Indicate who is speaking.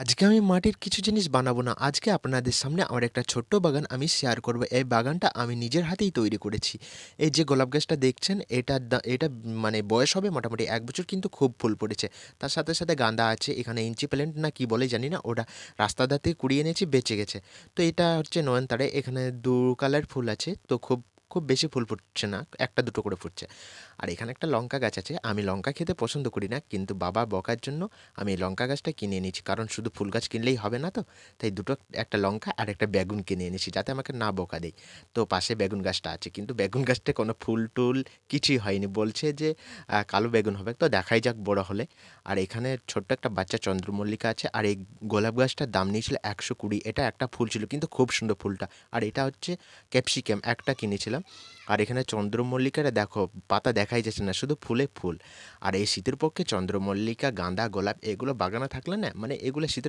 Speaker 1: আজকে আমি মাটির কিছু জিনিস বানাবো না। আজকে আপনাদের সামনে আমার একটা ছোট্ট বাগান আমি শেয়ার করব। এই বাগানটা আমি নিজের হাতেই তৈরি করেছি। এই যে গোলাপ গাছটা দেখছেন এটা মানে বয়স হবে মোটামুটি ১ বছর, কিন্তু খুব ফুল ফুটেছে। তার সাথে, সাথে গাঁদা আছে, এখানে ইঞ্চি প্ল্যান্ট না কি বলে জানি না, ওটা রাস্তার ধার থেকে কুড়িয়ে এনেছি, বেঁচে গেছে। তো এটা হচ্ছে নয়নতারা, এখানে ২ কালার ফুল আছে। তো খুব বেশি ফুল ফুটছে না, ১টা ২টো করে ফুটছে। আর এখানে একটা লঙ্কা গাছ আছে। আমি লঙ্কা খেতে পছন্দ করি না, কিন্তু বাবা বকার জন্য আমি এই লঙ্কা গাছটা কিনে এনেছি, কারণ শুধু ফুল গাছ কিনলেই হবে না তো। তাই দুটো, একটা লঙ্কা আর একটা বেগুন কিনে এনেছি যাতে আমাকে না বকা দেয়। তো পাশে বেগুন গাছটা আছে, কিন্তু বেগুন গাছটা কোনো ফুল টুল কিছুই হয়নি, বলছে যে কালো বেগুন হবে, তো দেখাই যাক বড় হলে। আর এখানে ছোট্ট একটা বাচ্চা চন্দ্রমল্লিকা আছে। আর এই গোলাপ গাছটার দাম নিয়েছিল ১২০। এটা একটা ফুল ছিল, কিন্তু খুব সুন্দর ফুলটা। আর এটা হচ্ছে ক্যাপসিকাম, একটা কিনেছিলাম। আর এখানে চন্দ্রমল্লিকাটা দেখো, পাতা দেখাই যাচ্ছে না, শুধু ফুলে ফুল। আর এই শীতের পক্ষে চন্দ্রমল্লিকা, গাঁদা, গোলাপ এগুলো বাগানে থাকলে না, মানে এগুলো শীতের